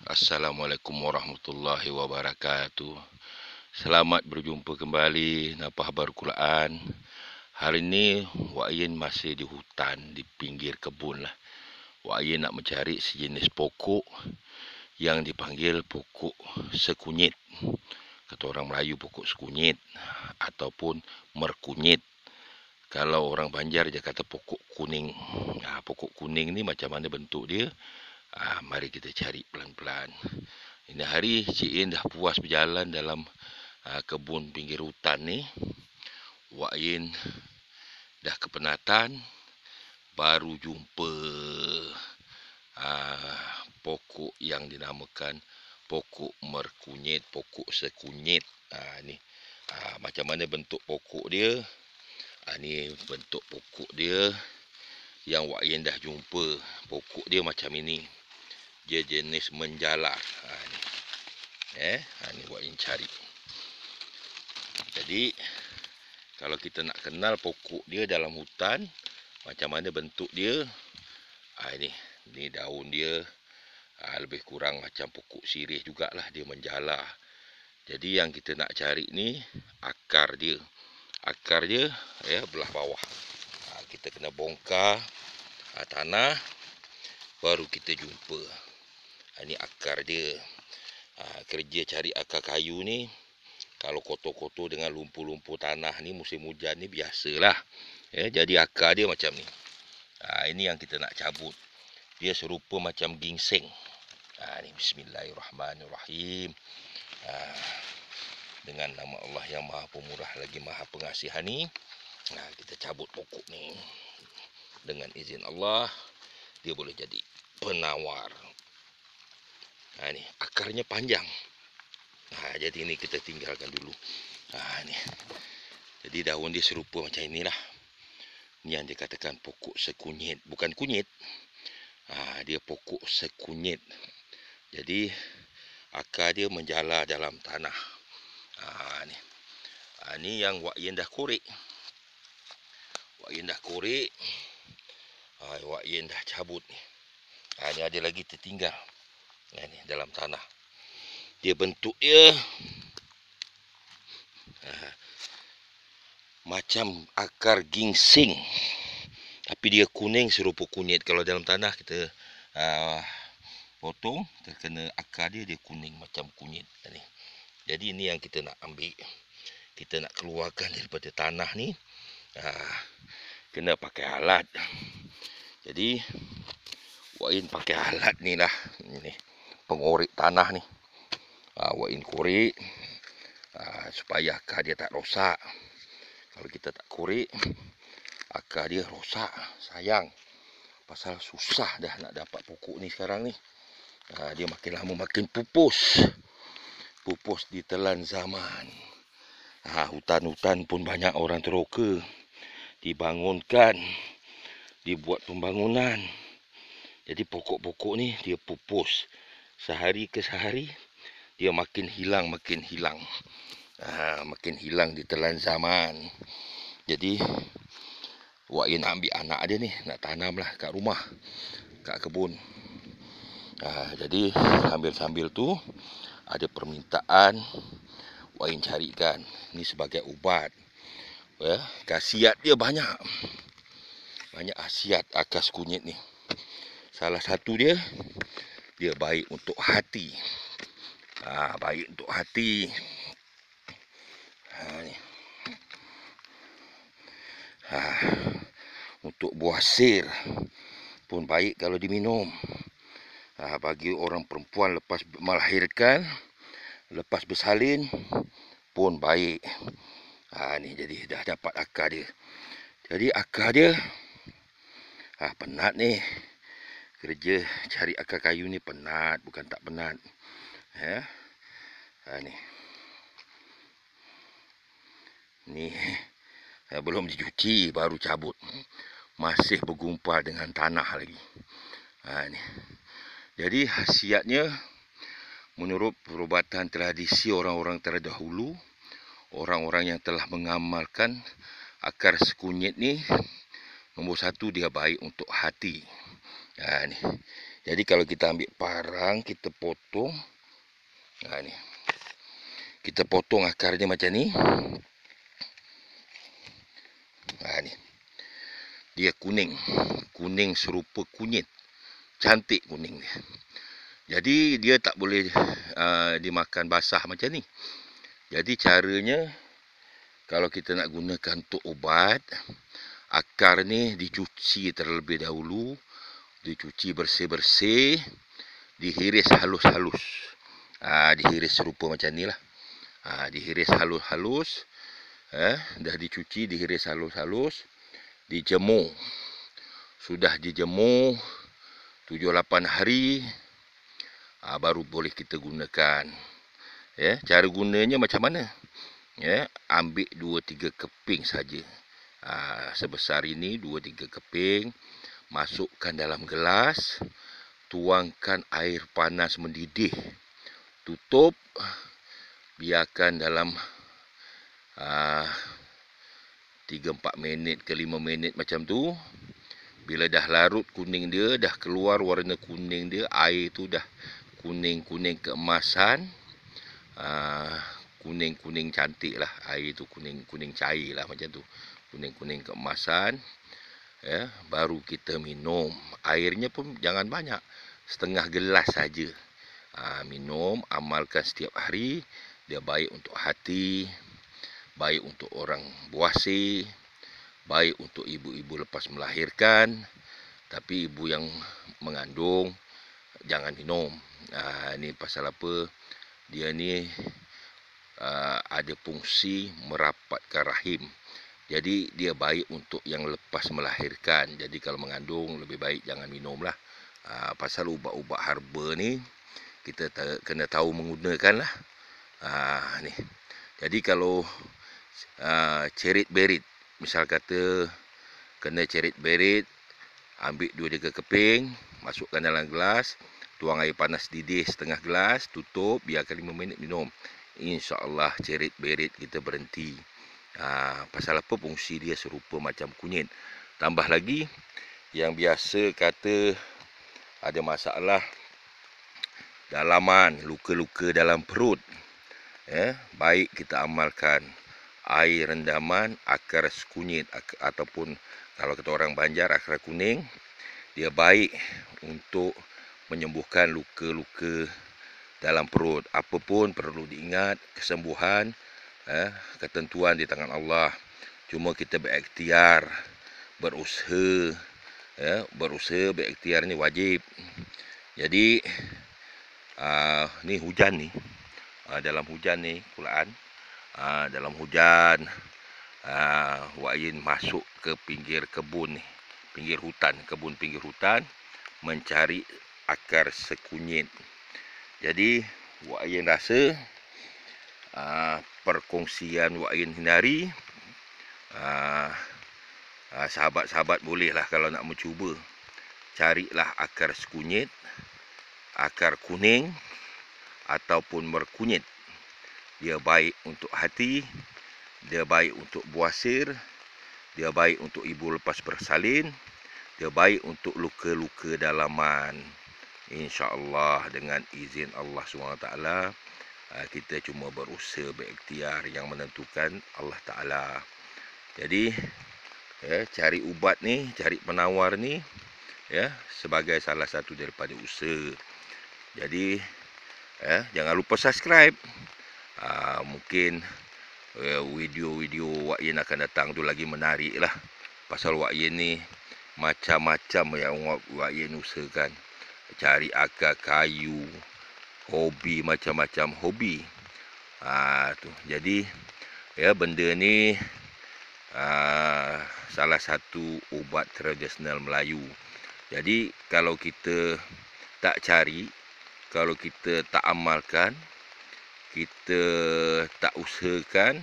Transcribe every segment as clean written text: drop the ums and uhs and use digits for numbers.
Assalamualaikum warahmatullahi wabarakatuh. Selamat berjumpa kembali Napah Quran. Hari ini Wak Yin masih di hutan, di pinggir kebun lah. Wak Yin nak mencari sejenis pokok yang dipanggil pokok sekunyit. Kata orang Melayu pokok sekunyit ataupun merkunyit. Kalau orang Banjar dia kata pokok kuning. Pokok kuning ni macam mana bentuk dia? Mari kita cari pelan-pelan. Ini hari Cik In dah puas berjalan dalam kebun pinggir hutan ni. Wak Yin dah kepenatan, baru jumpa pokok yang dinamakan pokok merkunyit, pokok sekunyit. Ni macam mana bentuk pokok dia? Ni bentuk pokok dia yang Wak Yin dah jumpa. Pokok dia macam ini. Dia jenis menjalar. Ni Wak Yin cari. Jadi kalau kita nak kenal pokok dia dalam hutan, macam mana bentuk dia? Ini daun dia lebih kurang macam pokok sirih jugalah, dia menjalar. Jadi yang kita nak cari ni akar dia. Akar dia belah bawah. Kita kena bongkar tanah baru kita jumpa. Ini akar dia. Kerja cari akar kayu ni, kalau kotor-kotor dengan lumpur-lumpur tanah ni musim hujan ni biasalah. Jadi akar dia macam ni. Ini yang kita nak cabut. Dia serupa macam ginseng. Ni bismillahirrahmanirrahim. Dengan nama Allah yang Maha Pemurah lagi Maha Pengasihan ni, kita cabut pokok ni. Dengan izin Allah, dia boleh jadi penawar. Ni akarnya panjang. Jadi ini kita tinggalkan dulu. Ni. Jadi daun dia serupa macam inilah. Ni yang dikatakan pokok sekunyit. Bukan kunyit. Dia pokok sekunyit. Jadi akar dia menjalar dalam tanah. Ni. Ni yang Wak Yin dah korek. Wak Yin dah korek. Wak Yin dah cabut ni. Ni ada lagi tertinggal. Ni dalam tanah. Dia bentuk dia macam akar ginseng, tapi dia kuning serupa kunyit. Kalau dalam tanah kita potong, kita kena akar dia kuning macam kunyit. Jadi ini yang kita nak ambil. Kita nak keluarkan daripada tanah ni, kena pakai alat. Jadi Wak Yin pakai alat ni lah. Ini pengorek tanah ni. Wak Yin korek supaya akar dia tak rosak. Kalau kita tak korek, akar dia rosak. Sayang. Pasal susah dah nak dapat pokok ni sekarang ni. Dia makin lama makin pupus. Pupus ditelan zaman. Hutan-hutan pun banyak orang teroka. Dibangunkan. Dibuat pembangunan. Jadi pokok-pokok ni dia pupus. Sehari ke sehari dia makin hilang, makin hilang. Makin hilang ditelan zaman. Jadi Wak Yin nak ambil anak dia ni, nak tanam lah kat rumah, kat kebun. Jadi sambil-sambil tu ada permintaan, Wak Yin carikan. Ni sebagai ubat. Khasiat dia banyak. Banyak khasiat akar sekunyit ni. Salah satu dia baik untuk hati. Baik untuk hati. Ni. Untuk buasir pun baik kalau diminum. Bagi orang perempuan lepas melahirkan, lepas bersalin pun baik. Ni jadi dah dapat akar dia. Jadi akar dia penat ni. Kerja cari akar kayu ni penat, bukan tak penat. Ni belum dicuci baru cabut. Masih bergumpal dengan tanah lagi. Ni. Jadi khasiatnya menurut perubatan tradisi orang-orang terdahulu, orang-orang yang telah mengamalkan akar sekunyit ni, nombor satu dia baik untuk hati. Ni. Jadi kalau kita ambil parang, kita potong. Nah ni. Kita potong akarnya macam ni. Nah ni. Dia kuning. Kuning serupa kunyit. Cantik kuning dia. Jadi dia tak boleh dimakan basah macam ni. Jadi caranya, kalau kita nak gunakan untuk ubat, akar ni dicuci terlebih dahulu. Dicuci bersih-bersih. Dihiris halus-halus. Dihiris serupa macam ni lah. Dihiris halus-halus. Dah dicuci, dihiris halus-halus. Dijemur. Sudah dijemur 7-8 hari, baru boleh kita gunakan. Cara gunanya macam mana? Ambil 2-3 keping saja. Sebesar ini 2-3 keping. Masukkan dalam gelas. Tuangkan air panas mendidih. Tutup. Biarkan dalam 3-4 minit ke 5 minit macam tu. Bila dah larut kuning dia, dah keluar warna kuning dia, air tu dah kuning-kuning keemasan. Kuning-kuning cantik lah. Air tu kuning-kuning cair lah macam tu. Kuning-kuning keemasan. Baru kita minum. Airnya pun jangan banyak. Setengah gelas saja. Minum, amalkan setiap hari. Dia baik untuk hati. Baik untuk orang buasir. Baik untuk ibu-ibu lepas melahirkan. Tapi ibu yang mengandung, jangan minum. Ni pasal apa? Dia ni ada fungsi merapatkan rahim. Jadi dia baik untuk yang lepas melahirkan. Jadi kalau mengandung lebih baik jangan minum lah. Pasal ubat-ubat herba ni kita kena tahu menggunakan lah. Ni. Jadi kalau cerit berit, misal kata kena cerit berit, ambil 2-3 keping, masukkan dalam gelas, tuang air panas didih setengah gelas, tutup, biarkan 5 minit minum. InsyaAllah cerit berit kita berhenti. Pasal apa? Fungsi dia serupa macam kunyit. Tambah lagi, yang biasa kata ada masalah dalaman, luka-luka dalam perut. Baik kita amalkan air rendaman akar kunyit, ataupun kalau kata orang Banjar akar kuning. Dia baik untuk menyembuhkan luka-luka dalam perut. Apapun perlu diingat, kesembuhan, ketentuan di tangan Allah. Cuma kita berikhtiar, berusaha. Berusaha, berikhtiar ni wajib. Jadi ni hujan ni. Dalam hujan ni kulaan. Dalam hujan, Wak Yin masuk ke pinggir kebun ni, pinggir hutan, kebun pinggir hutan, mencari akar sekunyit. Jadi Wak Yin rasa perkongsian Wak Yin hindari, sahabat-sahabat bolehlah kalau nak mencuba, carilah akar sekunyit, akar kuning ataupun merkunyit. Dia baik untuk hati, dia baik untuk buasir, dia baik untuk ibu lepas bersalin, dia baik untuk luka-luka dalaman. InsyaAllah dengan izin Allah SWT, kita cuma berusaha berikhtiar, yang menentukan Allah Ta'ala. Jadi cari ubat ni, cari penawar ni, sebagai salah satu daripada usaha. Jadi jangan lupa subscribe. Mungkin video-video Wak Yin akan datang tu lagi menarik lah. Pasal Wak Yin ni macam-macam yang Wak Yin usahakan. Cari akar kayu, hobi, macam-macam hobi. Tu. Jadi benda ni salah satu ubat tradisional Melayu. Jadi kalau kita tak cari, kalau kita tak amalkan, kita tak usahakan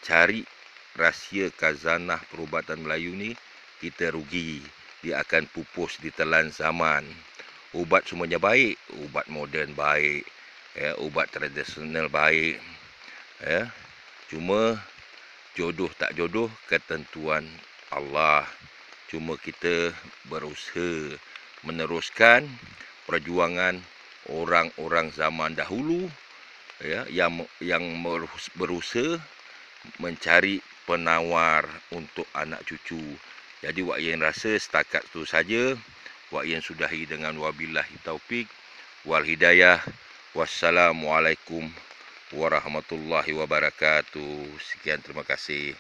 cari rahsia khazanah perubatan Melayu ni, kita rugi. Dia akan pupus di telan zaman. Ubat semuanya baik, ubat moden baik, ubat tradisional baik. Cuma jodoh tak jodoh ketentuan Allah. Cuma kita berusaha meneruskan perjuangan orang-orang zaman dahulu, ya, yang berusaha mencari penawar untuk anak cucu. Jadi Wak Yen rasa setakat itu saja. Wak Yen sudahi dengan wabillahi taufik wal hidayah. Wassalamualaikum warahmatullahi wabarakatuh. Sekian, terima kasih.